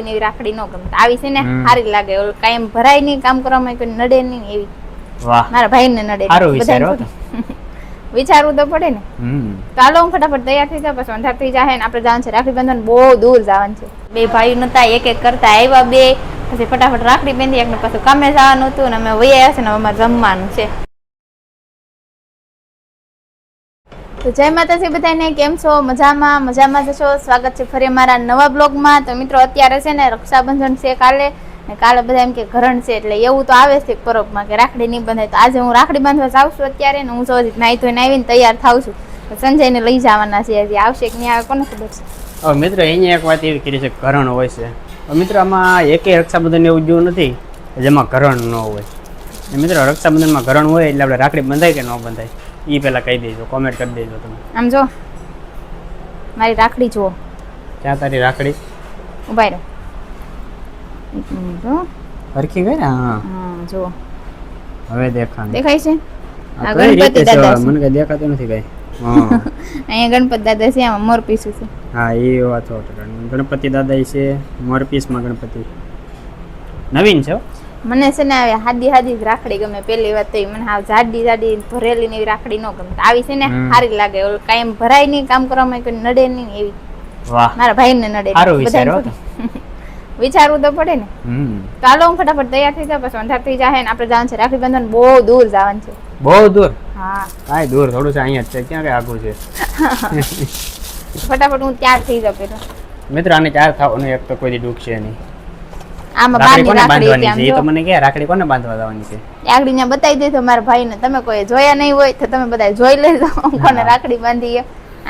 એવી રાખડી ન ગમતા આવી છે ને સારી લાગે કાયમ ભરાય નહીં કામ કરવામાં કોઈ નડે નહીં એવી. વાહ મારા ભાઈ ને નડે બધાને વિચારવું તો પડે ને. ચાલો હું ફટાફટ તૈયાર થઈ જાઉં પછી અંધાર થઈ જાય ને આપણે જવાનું છે રાખડી બાંધવાનું બહુ દૂર જવાનું છે. બે ભાઈઓ નતા એક એક કરતા આવ્યા બે પછી ફટાફટ રાખડી બાંધી એકને પાછું કામે જવાનું હતું ને અમે વૈયા છે ને અમારે જમવાનું છે. તો જય માતાજી બધાને, કેમ છો? મજામાં જશો. સ્વાગત છે ફરી અમારા નવા બ્લોગમાં. તો મિત્રો અત્યારે છે ને રક્ષાબંધન છે કાલે ને કાલે બધા એમ કે ઘરણ છે એટલે એવું તો આવે છે પરોપમાં કે રાખડી નહીં બંધાય. તો આજે હું રાખડી બાંધવા જાઉં છું અત્યારે ને હું તો હજી નાઈ ધોઈને આવીને તૈયાર થાઉં છું. સંજયને લઈ જવાના છે, હજી આવશે કે નહીં આવે કોને ખબર છે. મિત્રો અહીંયા એક વાત એવી કરી છે ઘરણ હોય છે. મિત્રો આમાં એકેય રક્ષાબંધન એવું જેવું નથી જેમાં ઘરણ ન હોય. મિત્રો રક્ષાબંધનમાં ઘરણ હોય એટલે આપણે રાખડી બંધાય કે ન બંધાય એ પેલા કહી દેજો, કોમેન્ટ કરી દેજો તમે. આમ જો મારી રાખડી જુઓ. ક્યાં તારી રાખડી? ઉભા રહો જો હરખી ગઈ ને. હા જુઓ હવે દેખાય છે. આ ગણપતિ દાદા મને કઈ દેખાતું નથી કઈ. અહીંયા ગણપતિ દાદા છે, આમાં મોર પીસું છે. હા એ વાત ગણપતિ દાદા છે, મોરપીસમાં ગણપતિ નવીન છે. મને છે ને હવે હાદી જ રાખડી ગમે. પેલી વાત તો મને હાવ જાડી ભરેલી ને એવી રાખડી ન ગમતા આવી છે ને સારી લાગે કાયમ ભરાય નહીં કામ કરવામાં કોઈ નડે નહીં એવી. વાહ મારા ભાઈ ને નડે વિચારવું તો પડે ને. ચાલો હું ફટાફટ તૈયાર થઈ જાઉં પછી અંધાર થઈ જાય ને આપણે જવાનું છે રાખડી બાંધવાનું બહુ દૂર જવાનું છે. બહુ દૂર? હા કાંઈ દૂર થોડું છે, અહીંયા જ છે. ક્યાં કઈ આગળ છે? ફટાફટ હું તૈયાર થઈ જાઉં પેલા. મિત્રો આને ચાર થવાનું એક તો કોઈ દુઃખ છે નહીં. આમાં બાંધવાની બાંધવાની છે એ તો મને કે રાખડી કોને બાંધવા જવાની છે? રાખડી ને બતાવી દેજો મારા ભાઈ ને. તમે કોઈ જોયા નહીં હોય તો તમે બધા જોઈ લેજો કોને રાખડી બાંધી.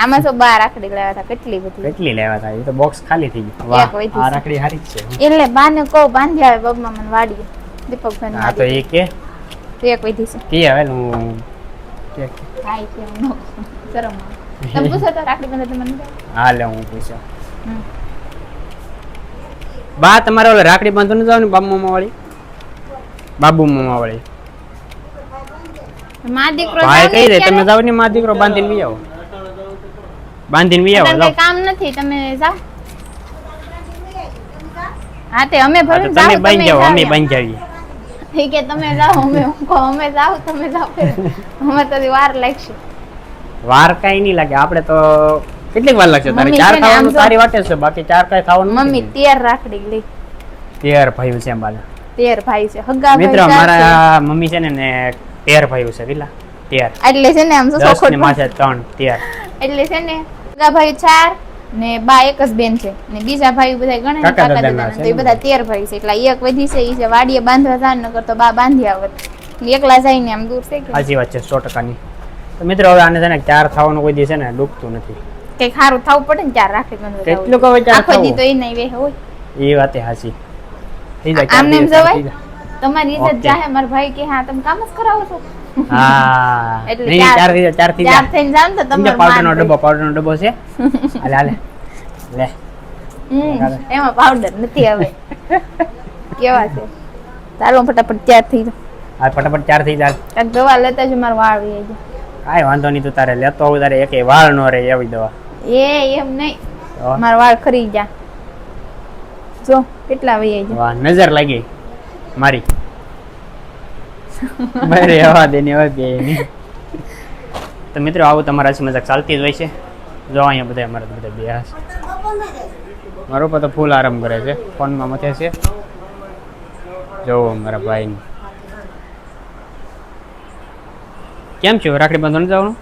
આમાં તો 12 રાખડી લેવા હતા. કેટલી લેવા હતા? એ તો બોક્સ ખાલી થઈ ગયું. વાહ આ રાખડી સારી જ છે. એટલે બાને કહો બાંધી આવે બબમાં મને વાડીએ દીપકભાઈ. હા તો એ કે એક વધી છે કે હવે હું કે ભાઈ કે નો શરમ તમે પૂછો તો રાખડી બાંધે મને. હા લે હું પૂછો. બા તમારે ઓલે રાખડી બાંધવા ન જાવ ને બાબુ મામા વાળી માં દીકરો ભાઈ કહી દે તમે જાવ ને માં દીકરો બાંધીને વી આવો. જાવ. કામ નથી તમે જાવ. હા તે અમે ભલે જાવ તમે બાંધી જાવ અમે બાંધી જાવીએ. ઠીક છે તમે જાઓ અમે જાવ તમે જાવ. અમે તો વાર લાગશે. વાર કાઈ નહીં લાગે. આપણે તો કેટલીક વાર લાગશે તારે? 4 ખાવાનું તારી વાટે છે, બાકી 4 કાઈ ખાવાનું. મમ્મી 13 રાખડી લઈ. 13 ભાઈઓ છે બાલા. 13 ભાઈ છે હગા ભાઈ. મિત્રો મારા મમ્મી છે ને 13 ભાઈઓ છે. કેટલા? 13 એટલે છે ને આમ તો સોખોટ માથે 3 13 એટલે છે ને હગા ભાઈ 4 ને બા એક જ બેન છે ને બીજા ભાઈ બધા ગણે કાકા દાદા તો એ બધા 13 ભાઈ છે. એટલે એક વધી છે ઈ છે વાડીએ બાંધવા જાન નકર તો બા બાંધી આવત. એકલા જઈને આમ દૂર છે કે. સાચી વાત છે 100% ની. તો મિત્રો હવે આને છે ને 4 ખાવાનું કોઈ દિવસ છે ને ડૂબતું નથી. કઈ ખારું થાવું પડે ને 4 રાખડી બાંધવા. કેટલું કહે 4 આખો દી તો એ નહીં વે હોય. એ વાત એ સાચી. થઈ જાય આમ નેમ જવાય. તમારી ઇજ્જત જાહે. માર ભાઈ કે હા તમે કામ જ કરાવો છો. હા એટલે 4 થી 4 થઈને જાન તો તમારો પાવડર નો ડબ્બો છે. હાલે લે. એમાં પાવડર નથી હવે. કેવા છે? ચાલો ફટાફટ તૈયાર થઈ જાવ. હા ફટાફટ 4 થઈ જાય. કાક દવા લેતા જ મારો વાળ વહી જાય. કાઈ વાંધો નહીં. તું તારે લેતો આવ તારે એકે વાળ નો રે એવી દવા. એમ નહીં મારો વાળ ખરી જા. જો કેટલા વહી જાય. વાહ નજર લાગી મારી. મારે આવા દેની હવે બે ની. તો મિત્રો આવું તમારા હસી મજાક ચાલતી જ હોય છે. જો અહીંયા બધા અમારા બધા બે હશે. મારો પર તો ફૂલ આરામ કરે છે, ફોનમાં મથે છે. જો મારા ભાઈ કેમ છો? રાખડી બાંધવા જવાનું?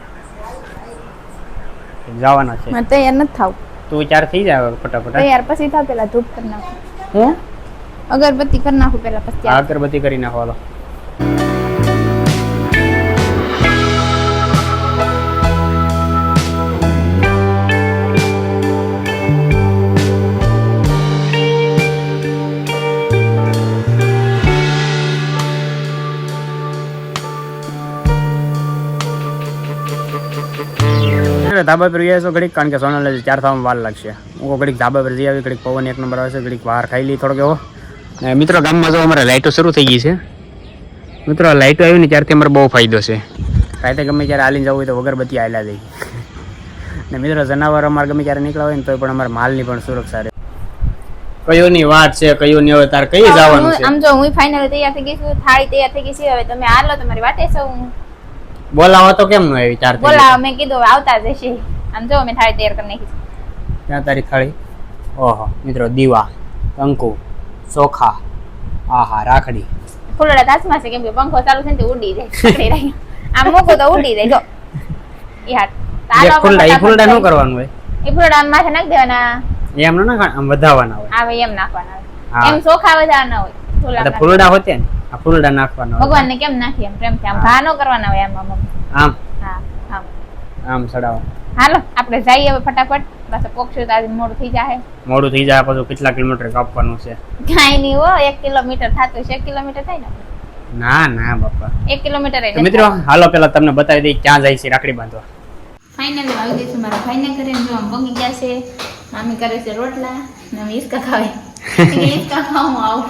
જવાના છે. મને તૈયાર નથી થાવ. તું 4 થઈ જાય ફટાફટ. તૈયાર પછી થાવ પેલા ધૂપ કરી નાખો. હું અગરબત્તી કરી નાખું પેલા પછી. અગરબત્તી કરી નાખો. હાલો ધાબા પર ગયા છો ઘડીક, કારણ કે સોનલ 4 થવામાં વાર લાગશે. હું ઘડીક ધાબા પર જઈ આવી, ઘડીક પવન 1 નંબર આવશે, ઘડીક બહાર ખાઈ લઈ થોડોક એવો. મિત્રો ગામમાં જો અમારે લાઇટો શરૂ થઈ ગઈ છે. મિત્રો લાઇટો આવી ને ત્યારથી અમારે બહુ ફાયદો છે. રાતે ગમે ત્યારે હાલીને જવું હોય તો વગર બત્તી આયલા દઈ. ને મિત્રો જનાવર અમારે ગમે ત્યારે નીકળ્યા હોય ને તો પણ અમારા માલની પણ સુરક્ષા રહે. કયું ની વાત છે, કયું ની હવે તાર કઈ જવાનું છે? આમ જો હું ફાઇનલ તૈયાર થઈ ગઈ છું, થાળી તૈયાર થઈ ગઈ છે. હવે તમે હાલો, તમારી વાટે છો. હું બોલાવો તો કેમ ન આવી? 4 બોલાવો, મેં કીધું આવતા જશે. આમ જો મેં થાળી તૈયાર કરી નાખી છે. ત્યાં તારી થાળી. ઓહો મિત્રો, દીવા, કંકુ, ચોખા, આહા રાખડી. ફૂલડા હાથમાં છે, કેમ કે પંખો ચાલુ છે ને તે ઉડી જાય, પકડી રહી. આમ મૂકો તો ઉડી જાય. જો ઈ હાથ ફૂલડા નું કરવાનું હોય? એ ફૂલડા માથે નાખી દેવાના. એમ ન નાખ, આમ વધાવવાના હોય. આવે એમ નાખવાના હોય. એમ ચોખા વધારવાના હોય. ફૂલડા હોતે ને, આ ફૂલડા નાખવાના હોય. ભગવાનને કેમ નાખી એમ પ્રેમથી, આમ ઘા ન કરવાના હોય. આમ આમ હા આમ આમ સડાવો. હાલો આપણે જઈએ હવે ફટાફટ. બસ પોક્ષું તો આજે મોડું થઈ જાય. મોડું થઈ જાય પછી કેટલા કિલોમીટર કાપવાનું છે? કાંઈ નહીં હો, 1 કિલોમીટર થતું છે. 1 કિલોમીટર થાય ને? ના બાપા, 1 કિલોમીટર. મિત્રો હાલો પેલા તમને બતાવી દઈ ક્યાં જાય છે રાખડી બાંધવા. ફાઇનલી આવી ગઈ છું મારા ભાઈને ઘરે. જો આમ પગી ગયા છે. મામી કરે છે રોટલા ને અમે હિસકા ખાવે. હિસકા ખાવું આવું.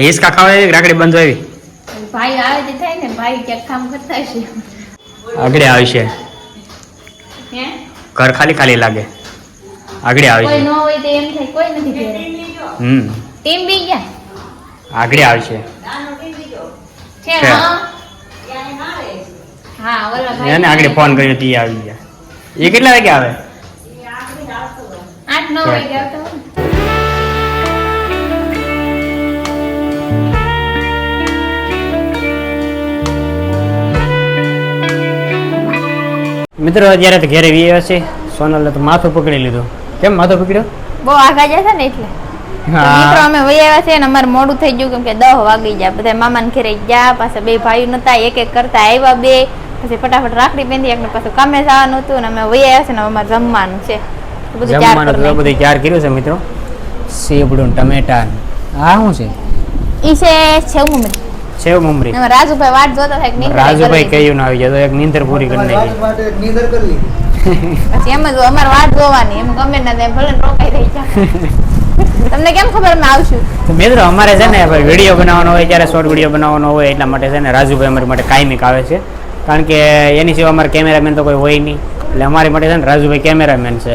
હિસકા ખાવા રાખડી બાંધવા આવી? ભાઈ આવે તે થાય ને, ભાઈ ક્યાંક કામ કરતા હશે. આગળ આવી છે. હે ઘર ખાલી લાગે. આગળ આવી કોઈ છે. ન હોય તો એમ થાય કોઈ નથી ઘરે. ટીમ બી ગયા. આગળ આવી છે. છે છે. હા ઓલા ભાઈ એને આગળ ફોન કર્યો તી આવી ગયા. એ કેટલા વાગે આવે? 8-9 વાગે આવતા હોય. મિત્રો અત્યારે તો ઘેરે વી આવ્યા છે. સોનલે તો માથું પકડી લીધું. કેમ માથું પકડ્યો? બહુ આગા જશે ને એટલે. મિત્રો અમે વહી આવ્યા છે ને અમારે મોડું થઈ ગયું, કેમ કે 10 વાગી ગયા. બધા મામાને ઘરે ગયા, પાછા 2 ભાઈઓ નતા, એક કરતા આવ્યા 2. પછી ફટાફટ રાખડી બાંધી, એકને પાછું કામે જવાનું હતું ને અમે વહી આવ્યા છે ને અમારે જમવાનું છે. બધું તૈયાર કર્યું છે મિત્રો. સેવડું, ટમેટા. આ શું છે? ઈ છે સેવ મમરી. સેવ મમરી. એમાં રાજુભાઈ વાટ જોતા થાય કે નીંદર રાજુભાઈ કયું ના આવી જાય તો એક નીંદર પૂરી કરી નાખી. પછી એમ જ અમારે વાટ જોવાની, એમ ગમે ના થાય ભલે રોકાઈ રહી જાય. તમને કેમ ખબર અમે આવશું? તો મિત્રો અમારે છે ને વિડીયો બનાવવાનો હોય ત્યારે શોર્ટ વિડીયો બનાવવાનો હોય એટલા માટે છે ને રાજુભાઈ અમારી માટે કાયમિક આવે છે. કારણ કે એની સિવાય અમારે કેમેરામેન તો કોઈ હોય નહીં, એટલે અમારી માટે છે ને રાજુભાઈ કેમેરામેન છે.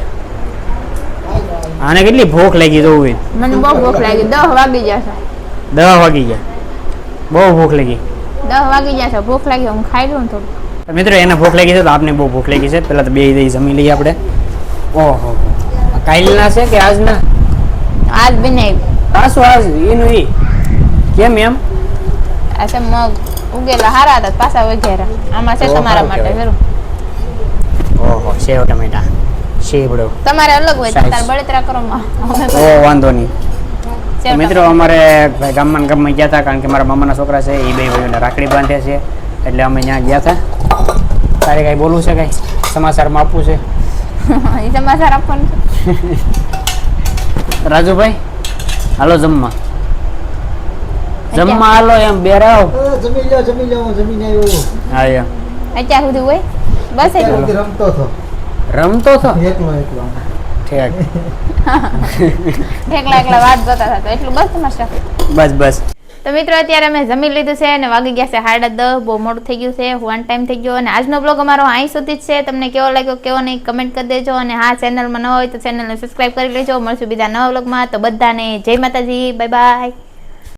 આને કેટલી ભૂખ લાગી જોવું? મને બહુ ભૂખ લાગી. 10 વાગી જશે. 10 વાગી ગયા. બહુ ભૂખ લાગી. 10 વાગી જશે. ભૂખ લાગી, હું ખાઈ લઉં થોડું. મિત્રો એને ભૂખ લાગી છે તો આપને બહુ ભૂખ લાગી છે. પેલા તો બે દઈ જમી લઈએ આપણે. ઓહો, કાલના છે કે આજના? આજ બનાવી. પાછું આજ એનું ઈ કેમ એમ? આ છે મગ ઉગેલા હારા હતા, પાછા વઘેરા. આમાં છે તમારા માટે જરૂર. ઓહો, સેવ ટમેટા, સેવડો. તમારે અલગ હોય, તાર બળતરા કરો માં. ઓ વાંધો નહીં. મિત્રો અમારે ગામમાં ગયા હતા, કારણ કે મારા મામાના છોકરા છે એ 2 ભાઈઓને રાખડી બાંધે છે, એટલે અમે ત્યાં ગયા હતા. તારે કઈ બોલવું છે? કઈ સમાચારમાં આપવું છે? એ સમાચાર આપવાનું છે. રાજુભાઈ હાલો જમવા. હાલો એમ બેરાવ. જમી લો જમીને આવ્યો. હા અત્યાર સુધી હોય બસ એટલું રમતો હતો. એકલો ઠીક. એકલા વાત જોતા હતા એટલું બસ તમારે. બસ. તો મિત્રો અત્યારે અમે જમી લીધું છે અને વાગી ગયા છે 10:30. બહુ મોડું થઈ ગયું છે, વન ટાઈમ થઈ ગયો. અને આજનો બ્લોગ અમારો અહીં સુધી જ છે. તમને કેવો લાગ્યો કેવો નહીં કમેન્ટ કરી દેજો. અને હા, ચેનલમાં ન હોય તો ચેનલને સબસ્ક્રાઈબ કરી લેજો. મળશું બીજા નવા બ્લોગમાં. તો બધાને જય માતાજી, બાય બાય.